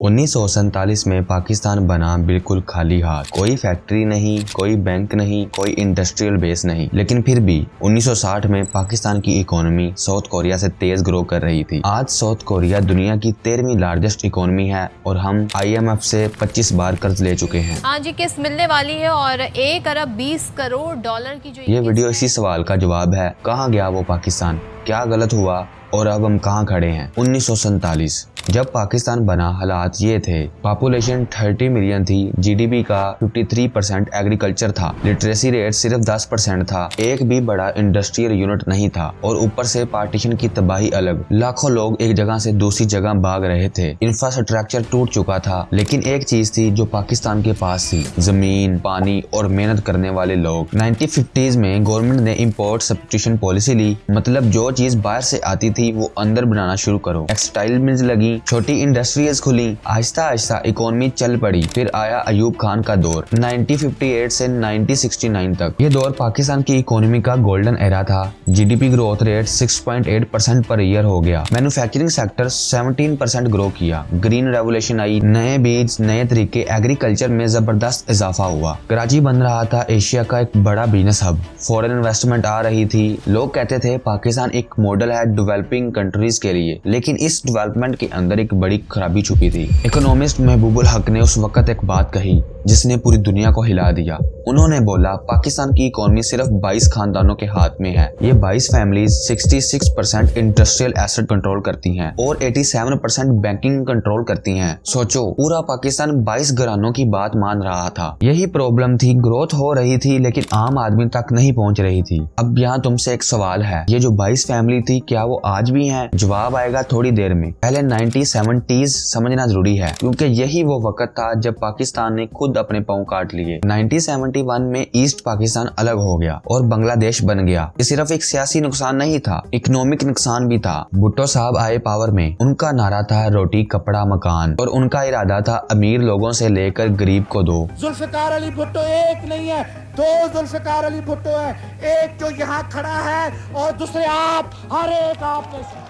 1947 में पाकिस्तान बना बिल्कुल खाली हाथ। कोई फैक्ट्री नहीं, कोई बैंक नहीं, कोई इंडस्ट्रियल बेस नहीं, लेकिन फिर भी 1960 में पाकिस्तान की इकोनॉमी साउथ कोरिया से तेज ग्रो कर रही थी। आज साउथ कोरिया दुनिया की 13वीं लार्जेस्ट इकोनॉमी है और हम IMF से 25 बार कर्ज ले चुके हैं। हाँ जी, किस्त मिलने वाली है और 1 अरब 20 करोड़ डॉलर की जो ये वीडियो इसी सवाल का जवाब है, कहाँ गया वो पाकिस्तान, क्या गलत हुआ और अब हम कहाँ खड़े हैं। 1947 जब पाकिस्तान बना हालात ये थे। पॉपुलेशन 30 मिलियन थी, GDP का 53% एग्रीकल्चर था, लिटरेसी रेट सिर्फ 10% था, एक भी बड़ा इंडस्ट्रियल यूनिट नहीं था और ऊपर से पार्टीशन की तबाही अलग। लाखों लोग एक जगह से दूसरी जगह भाग रहे थे, इंफ्रास्ट्रक्चर टूट चुका था, लेकिन एक चीज थी जो पाकिस्तान के पास थी, जमीन, पानी और मेहनत करने वाले लोग। 1950s में गवर्नमेंट ने इम्पोर्ट सब्स्टिट्यूशन पॉलिसी ली, मतलब जो चीज बाहर से आती थी वो अंदर बनाना शुरू करो। टेक्सटाइल मिल्स लगी, छोटी इंडस्ट्रीज खुली, आहिस्ता आहिस्ता इकोनॉमी चल पड़ी। फिर आया अयूब खान का दौर 1958 से 1969 तक। ये दौर पाकिस्तान की इकोनॉमी का गोल्डन एरा था। GDP growth rate 6.8% per year हो गया। मैन्युफैक्चरिंग सेक्टर 17% ग्रो किया। ग्रीन रेवोल्यूशन आई, नए बीज, नए तरीके, एग्रीकल्चर में जबरदस्त इजाफा हुआ। कराची बन रहा था एशिया का एक बड़ा बिजनेस हब। फॉरेन इन्वेस्टमेंट आ रही थी। लोग कहते थे पाकिस्तान एक मॉडल है डेवलपिंग कंट्रीज के लिए, लेकिन इस डेवलपमेंट के अंदर एक बड़ी खराबी छुपी थी। इकोनॉमिस्ट महबूबुल हक ने उस वक्त एक बात कही जिसने पूरी दुनिया को हिला दिया। उन्होंने बोला पाकिस्तान की इकोनॉमी सिर्फ 22 खानदानों के हाथ में है। ये 22 फैमिलीज 66% इंडस्ट्रियल एसेट कंट्रोल करती हैं और 87% बैंकिंग कंट्रोल करती हैं। सोचो, पूरा पाकिस्तान 22 घरानों की बात मान रहा था। यही प्रॉब्लम थी, ग्रोथ हो रही थी लेकिन आम आदमी तक नहीं पहुंच रही थी। अब यहाँ तुमसे एक सवाल है, ये जो 22 फैमिली थी क्या वो आज भी हैं? जवाब आएगा थोड़ी देर में। पहले 1970s समझना जरूरी है, क्योंकि यही वो वक्त था जब पाकिस्तान ने खुद अपने पांव काट लिए। 1971 में ईस्ट पाकिस्तान अलग हो गया और बांग्लादेश बन गया। ये सिर्फ एक सियासी नुकसान नहीं था, इकोनॉमिक नुकसान भी था। भुट्टो साहब आए पावर में, उनका नारा था रोटी कपड़ा मकान और उनका इरादा था अमीर लोगों से लेकर गरीब को दो। जुल्फिकार अली भुट्टो एक नहीं है, 2 जुल्फिकार अली भुट्टो है, एक जो यहाँ खड़ा है और दूसरे आप, हर एक आप में से।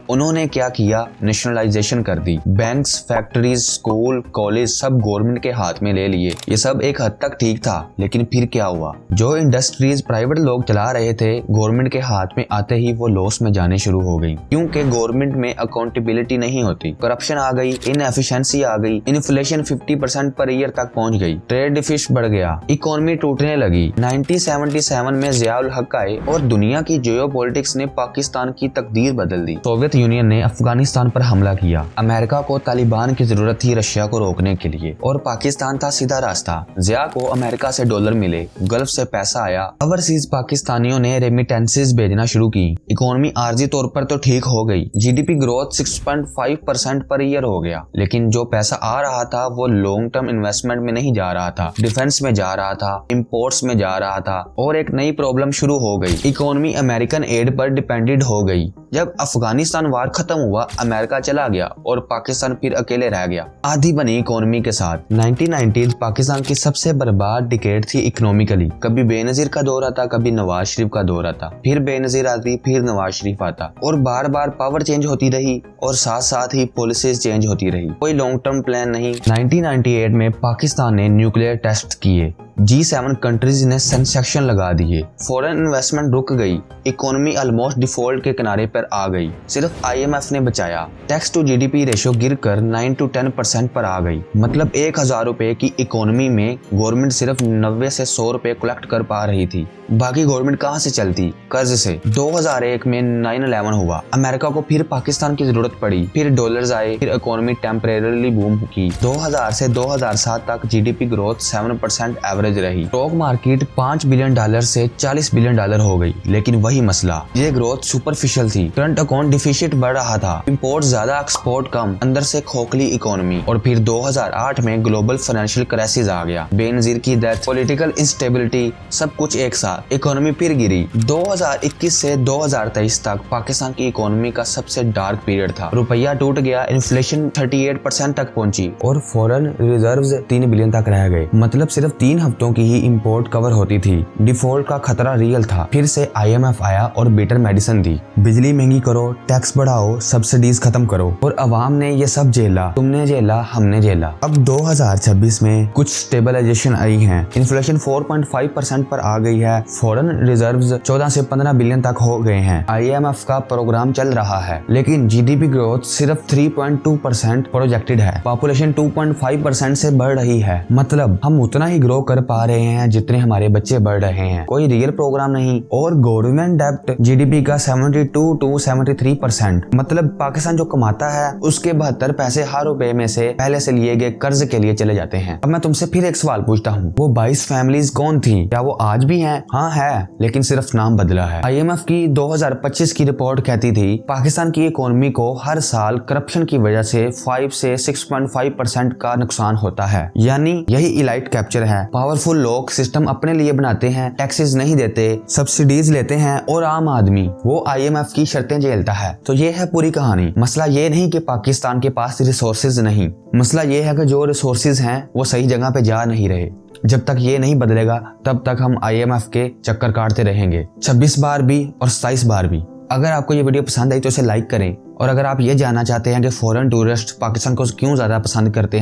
उन्होंने क्या किया? नेशनलाइजेशन कर दी। बैंक्स, फैक्ट्रीज, स्कूल, कॉलेज सब गवर्नमेंट के हाथ में ले लिए। ये सब एक हद तक ठीक था, लेकिन फिर क्या हुआ? जो इंडस्ट्रीज प्राइवेट लोग चला रहे थे, गवर्नमेंट के हाथ में आते ही वो लॉस में जाने शुरू हो गई, क्योंकि गवर्नमेंट में अकाउंटेबिलिटी नहीं होती। करप्शन आ गई, इनएफिशिएंसी आ गई, इन्फ्लेशन 50% पर ईयर तक पहुंच गई, ट्रेड डिफिसिट बढ़ गया, इकोनॉमी टूटने लगी। 1977 में ज़िया-उल हक आए और दुनिया की जियोपॉलिटिक्स ने पाकिस्तान की तकदीर बदल दी। सोवियत यूनियन ने अफगानिस्तान पर हमला किया। अमेरिका को तालिबान की जरूरत थी रशिया को रोकने के लिए और पाकिस्तान था सीधा रास्ता। ज़िया को अमेरिका से डॉलर मिले, गल्फ से पैसा आया। ओवरसीज पाकिस्तानियों ने रेमिटेंसेस भेजना शुरू की। इकोनॉमी आर्जी तौर पर तो ठीक हो गई। GDP ग्रोथ 6.5% पर ईयर हो गया, लेकिन जो पैसा आ रहा था वो लॉन्ग टर्म इन्वेस्टमेंट में नहीं जा रहा था, डिफेंस में जा रहा था, इम्पोर्ट्स में जा रहा था। और एक नई प्रॉब्लम शुरू हो गई, इकोनॉमी अमेरिकन एड पर डिपेंडेंट हो गई। जब अफगानिस्तान वार खत्म हुआ, अमेरिका चला गया और पाकिस्तान फिर अकेले रह गया, आधी बनी इकोनॉमी के साथ। 1990s पाकिस्तान की सबसे बर्बाद डिकेड थी इकोनॉमिकली। कभी बेनजीर का दौर आता, कभी नवाज शरीफ का दौर आता, फिर बेनजीर आती, फिर नवाज शरीफ आता और बार बार पावर चेंज होती रही और साथ साथ ही पॉलिसीज चेंज होती रही, कोई लॉन्ग टर्म प्लान नहीं। 1998 में पाकिस्तान ने न्यूक्लियर टेस्ट किए, G7 कंट्रीज ने सेंसेक्शन लगा दिए, फॉरेन इन्वेस्टमेंट रुक गई, इकोनॉमी ऑलमोस्ट डिफॉल्ट के किनारे पर आ गई। सिर्फ IMF ने बचाया। टैक्स टू GDP रेशियो गिरकर 9 to 10% पर आ गई, मतलब 1000 रुपए की इकोनॉमी में गवर्नमेंट सिर्फ 90 से 100 रुपए कलेक्ट कर पा रही थी। बाकी गवर्नमेंट कहाँ से चलती? कर्ज से। 2001 में 9/11 हुआ, अमेरिका को फिर पाकिस्तान की जरूरत पड़ी, फिर डॉलर्स आए, फिर इकोनॉमी टेम्परेरली बूम की। 2000 से 2007 तक GDP ग्रोथ 7% एवरेज रही। स्टॉक मार्केट $5 बिलियन से $40 बिलियन हो गई, लेकिन वही मसला, ये ग्रोथ सुपरफिशियल थी। करंट अकाउंट डिफिसिट बढ़ रहा था, इंपोर्ट ज्यादा, एक्सपोर्ट कम, अंदर से खोखली इकोनॉमी। और फिर 2008 में ग्लोबल फाइनेंशियल क्राइसिस आ गया, बेनजीर की डेथ, पॉलिटिकल इंस्टेबिलिटी, सब कुछ एक साथ। इकोनॉमी फिर गिरी। 2021 से 2023 तक पाकिस्तान की इकोनॉमी का सबसे डार्क पीरियड था। रुपया टूट गया, इन्फ्लेशन 38% तक पहुंची और फॉरेन रिजर्व्स 3 बिलियन तक रह गए। मतलब सिर्फ 3 हफ्तों की ही इंपोर्ट कवर होती थी। डिफॉल्ट का खतरा रियल था। फिर से IMF आया और बेटर मेडिसिन दी। बिजली महंगी करो, टैक्स बढ़ाओ, सब्सिडीज खत्म करो, और अवाम ने ये सब झेला। तुमने झेला, हमने झेला। अब 2026 में कुछ स्टेबलाइजेशन आई है। इन्फ्लेशन 4.5% पर आ गई है। फॉरेन रिजर्व्स 14 से 15 बिलियन तक हो गए हैं। IMF का प्रोग्राम चल रहा है, लेकिन GDP ग्रोथ सिर्फ 3.2% प्रोजेक्टेड है। पॉपुलेशन 2.5% से बढ़ रही है। मतलब हम उतना ही ग्रो कर पा रहे हैं जितने हमारे बच्चे बढ़ रहे हैं। कोई रियल प्रोग्राम नहीं। और गवर्नमेंट डेब्ट GDP का 72 to 73%। मतलब पाकिस्तान जो कमाता है उसके 72 पैसे हर रुपए में से पहले से लिए गए कर्ज के लिए चले जाते हैं। अब मैं तुमसे फिर एक सवाल पूछता हूँ, वो 22 फैमिलीज कौन थी? क्या वो आज भी हैं? हाँ है, लेकिन सिर्फ नाम बदला है। IMF की 2025 की रिपोर्ट कहती थी पाकिस्तान की इकोनॉमी को हर साल करप्शन की वजह से 5 से 6.5% का नुकसान होता है। यानी यही इलाइट कैप्चर है। पावरफुल लोग सिस्टम अपने लिए बनाते हैं, टैक्सेस नहीं देते, सब्सिडीज लेते हैं, और आम आदमी वो IMF की शर्तें झेलता है। तो ये है पूरी कहानी। मसला ये नहीं कि पाकिस्तान के पास रिसोर्सेज नहीं, मसला ये है कि जो रिसोर्सेज हैं वो सही जगह पे जा नहीं रहे। जब तक ये नहीं बदलेगा तब तक हम IMF के चक्कर काटते रहेंगे, 26 बार भी और 27 बार भी। अगर आपको ये वीडियो पसंद आई तो इसे लाइक करें, और अगर आप ये जानना चाहते हैं कि फॉरेन टूरिस्ट पाकिस्तान को क्यों ज़्यादा पसंद करते हैं